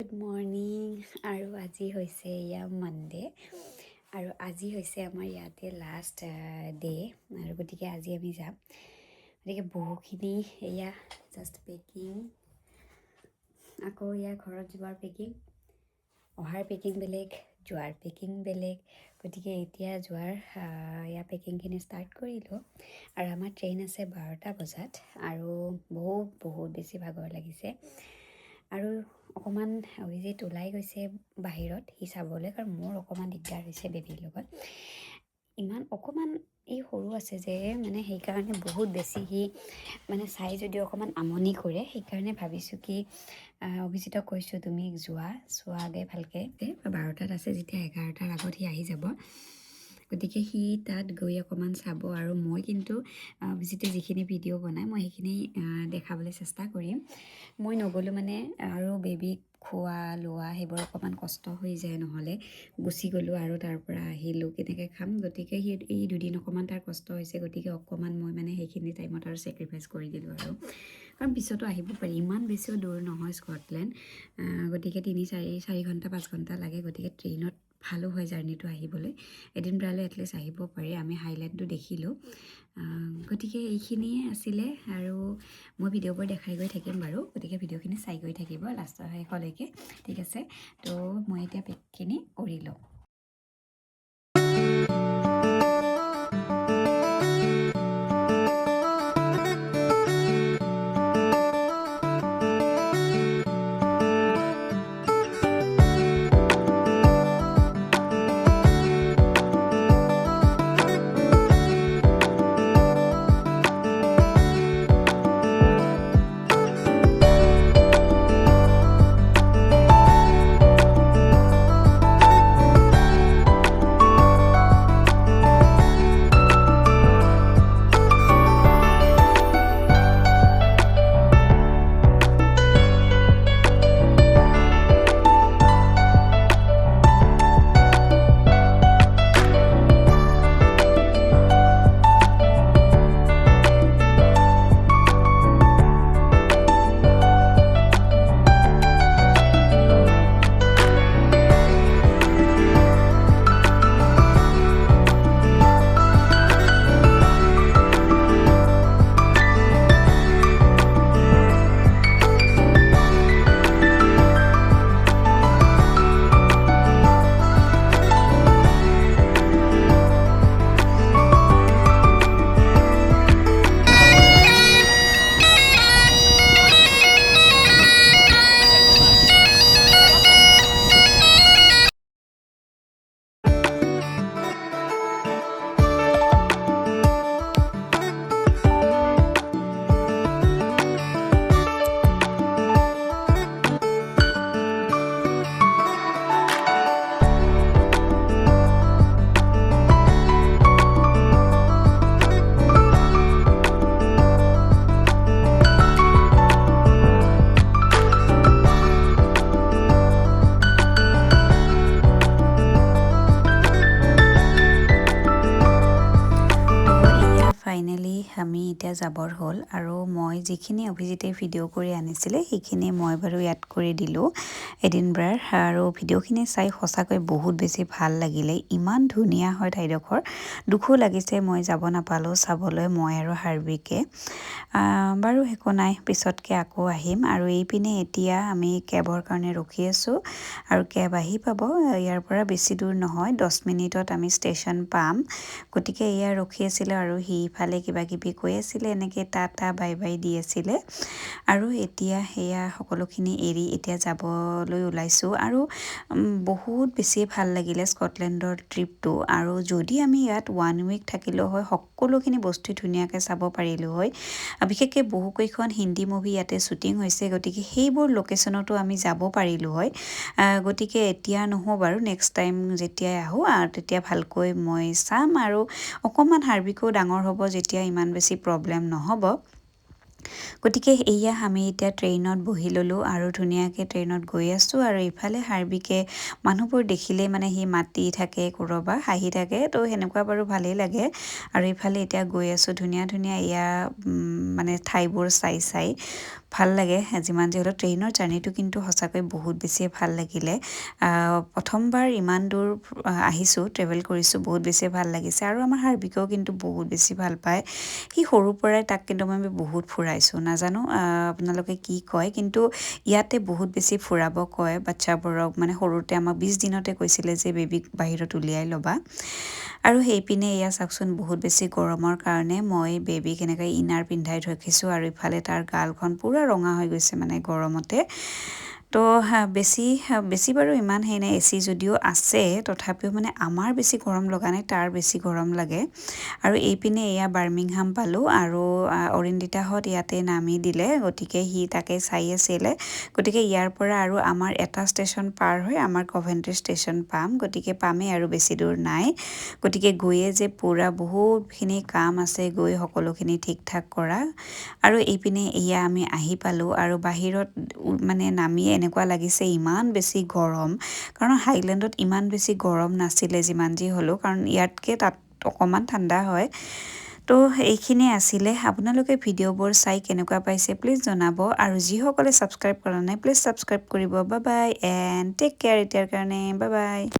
Good morning আৰু আজি হৈছে এয়া মানডে আৰু আজি হৈছে আমাৰ ইয়াতে লাষ্ট ডে আৰু গতিকে আজি আমি যাম। গতিকে বহুখিনি এয়া জাষ্ট পেকিং, আকৌ এয়া ঘৰত যোৱাৰ পেকিং, অহাৰ পেকিং বেলেগ, যোৱাৰ পেকিং বেলেগ। গতিকে এতিয়া যোৱাৰ এয়া পেকিংখিনি ষ্টাৰ্ট কৰিলোঁ আৰু আমাৰ ট্ৰেইন আছে 12টা বজাত আৰু বহুত বেছি ভাগৰ লাগিছে। আৰু অকণমান অভিজিত ওলাই গৈছে বাহিৰত সি চাবলৈ, কাৰণ মোৰ অকণমান দিগদাৰ হৈছে বেবীৰ লগত। ইমান অকণমান এই সৰু আছে যে মানে সেইকাৰণে বহুত বেছি সি মানে চাই যদিও অকণমান আমনি কৰে। সেইকাৰণে ভাবিছোঁ কি অভিজিতক কৈছোঁ তুমি চোৱাগৈ ভালকৈ। 12টাত আছে যেতিয়া 11টাৰ আগত সি আহি যাব। গতিকে সি তাত গৈ অকণমান চাব আৰু মই কিন্তু অভিজিতে যিখিনি ভিডিঅ' বনাই মই সেইখিনি দেখাবলৈ চেষ্টা কৰিম। মই নগ'লোঁ মানে আৰু বেবীক খোৱা লোৱা সেইবোৰ অকণমান কষ্ট হৈ যায়, নহ'লে গুচি গ'লোঁ আৰু তাৰ পৰা আহিলোঁ কেনেকৈ খাম। গতিকে সি এই দুদিন অকণমান তাৰ কষ্ট হৈছে, গতিকে অকণমান মই মানে সেইখিনি টাইমত আৰু ছেক্ৰিফাইচ কৰি দিলোঁ আৰু, কাৰণ পিছতো আহিব পাৰি। ইমান বেছিও দূৰ নহয় স্কটলেণ্ড, গতিকে 4 ঘণ্টা 5 ঘণ্টা লাগে। গতিকে ট্ৰেইনত ভালো হয় জাৰ্ণিটো আহিবলৈ। এডিনব্ৰালৈ এটলিষ্ট আহিব পাৰি। আমি হাইলেণ্ডটো দেখিলোঁ। গতিকে এইখিনিয়ে আছিলে আৰু মই ভিডিঅ'বোৰ দেখাই গৈ থাকিম বাৰু। গতিকে ভিডিঅ'খিনি চাই গৈ থাকিব লাষ্টৰ শেষলৈকে, ঠিক আছে? তো মই এতিয়া পেকখিনি কৰি লওঁ। ফাইনেলি আমি এতিয়া যাবৰ হ'ল আৰু মই যিখিনি অভিজিতে ভিডিঅ' কৰি আনিছিলে সেইখিনি মই বাৰু ইয়াত কৰি দিলোঁ এডিনব্ৰাৰ। আৰু ভিডিঅ'খিনি চাই সঁচাকৈ বহুত বেছি ভাল লাগিলে। ইমান ধুনীয়া হয় ঠাইডোখৰ। দুখো লাগিছে মই যাব নাপালোঁ চাবলৈ, মই আৰু হাৰ্বিকে। বাৰু একো নাই, পিছতকৈ আকৌ আহিম। আৰু এইপিনে এতিয়া আমি কেবৰ কাৰণে ৰখি আছোঁ আৰু কেব আহি পাব। ইয়াৰ পৰা বেছি দূৰ নহয়, 10 মিনিটত আমি ষ্টেচন পাম। গতিকে এয়া ৰখি আছিলোঁ আৰু সি ইফালে কিবা কিবি কৈ আছিলে, এনেকৈ টাটা বাই বাই দি আছিলে। আৰু এতিয়া সেয়া সকলোখিনি এৰি এতিয়া যাবলৈ ওলাইছোঁ। আৰু বহুত বেছি ভাল লাগিলে স্কটলেণ্ডৰ ট্ৰিপটো। আৰু যদি আমি ইয়াত 1 উইক থাকিলেও হয় সকলোখিনি বস্তু ধুনীয়াকৈ চাব পাৰিলোঁ হয়। বিশেষকৈ বহুকেইখন হিন্দী মুভি ইয়াতে শ্বুটিং হৈছে, গতিকে সেইবোৰ লোকেশ্যনতো আমি যাব পাৰিলোঁ হয়। গতিকে এতিয়া নহওঁ বাৰু, নেক্সট টাইম যেতিয়াই আহোঁ তেতিয়া ভালকৈ মই চাম। আৰু অকণমান হাৰ্বিকো ডাঙৰ হ'ব যেতিয়া ইমান বেছি প্ৰব্লেম নহ'ব। গতিকে এয়া আমি এতিয়া ট্ৰেইনত বহি ল'লোঁ আৰু ধুনীয়াকৈ ট্ৰেইনত গৈ আছোঁ আৰু ইফালে হাৰ্বিকে মানুহবোৰ দেখিলেই মানে সি মাতি থাকে ক'ৰবাৰ হাঁহি থাকে তো সেনেকুৱা বাৰু ভালেই লাগে আৰু ইফালে এতিয়া গৈ আছোঁ ধুনীয়া ধুনীয়া এয়া মানে ঠাইবোৰ চাই ভাল লাগে যিমান যি হ'লেও ট্ৰেইনৰ জাৰ্ণিটো কিন্তু সঁচাকৈ বহুত বেছিয়ে ভাল লাগিলে প্ৰথমবাৰ ইমান দূৰ আহিছোঁ ট্ৰেভেল কৰিছোঁ বহুত বেছি ভাল লাগিছে আৰু আমাৰ হাৰ্বিকেও কিন্তু বহুত বেছি ভাল পায় সি সৰুৰ পৰাই তাক কিন্তু মই বহুত ফুৰাইছোঁ নাজানো আপোনালোকে কি কয় কিন্তু ইয়াতে বহুত বেছি ফুৰাব কয় বাচ্চাবোৰক মানে সৰুতে আমাক 20 দিনতে কৈছিলে যে বেবীক বাহিৰত উলিয়াই ল'বা আৰু সেইপিনে এয়া চাওকচোন বহুত বেছি গৰমৰ কাৰণে মই বেবীক এনেকৈ ইনাৰ পিন্ধাই ৰাখিছোঁ আৰু ইফালে তাৰ গালখন পূৰা ৰঙা হৈ গৈছে মানে গৰমতে তো বেছি বাৰু ইমান সেই নাই এচি যদিও আছে তথাপিও মানে আমাৰ বেছি গৰম লগা নাই তাৰ বেছি গৰম লাগে আৰু এইপিনে এয়া বাৰ্মিংহাম পালোঁ আৰু অৰিন্দিতাহঁত ইয়াতে নামি দিলে গতিকে সি তাকে চাই আছিলে গতিকে ইয়াৰ পৰা আৰু আমাৰ এটা ষ্টেচন পাৰ হৈ আমাৰ কভেন্ট্ৰি ষ্টেচন পাম গতিকে পামেই আৰু বেছি দূৰ নাই গতিকে গৈয়ে যে পূৰা বহুতখিনি কাম আছে গৈ সকলোখিনি ঠিক ঠাক কৰা আৰু এইপিনে এয়া আমি আহি পালোঁ আৰু বাহিৰত মানে নামিয়ে এনেকুৱা লাগিছে ইমান বেছি গৰম কাৰণ হাইলেণ্ডত ইমান বেছি গৰম নাছিলে যিমান যি হ'লেও কাৰণ ইয়াতকৈ তাত অকণমান ঠাণ্ডা হয় তো এইখিনি আছিলে আপোনালোকে ভিডিঅ'বোৰ চাই কেনেকুৱা পাইছে প্লিজ জনাব আৰু যিসকলে ছাবস্ক্ৰাইব কৰা নাই প্লিজ ছাবস্ক্ৰাইব কৰিব bye bye and take care এতিয়াৰ কাৰণে বাই বাই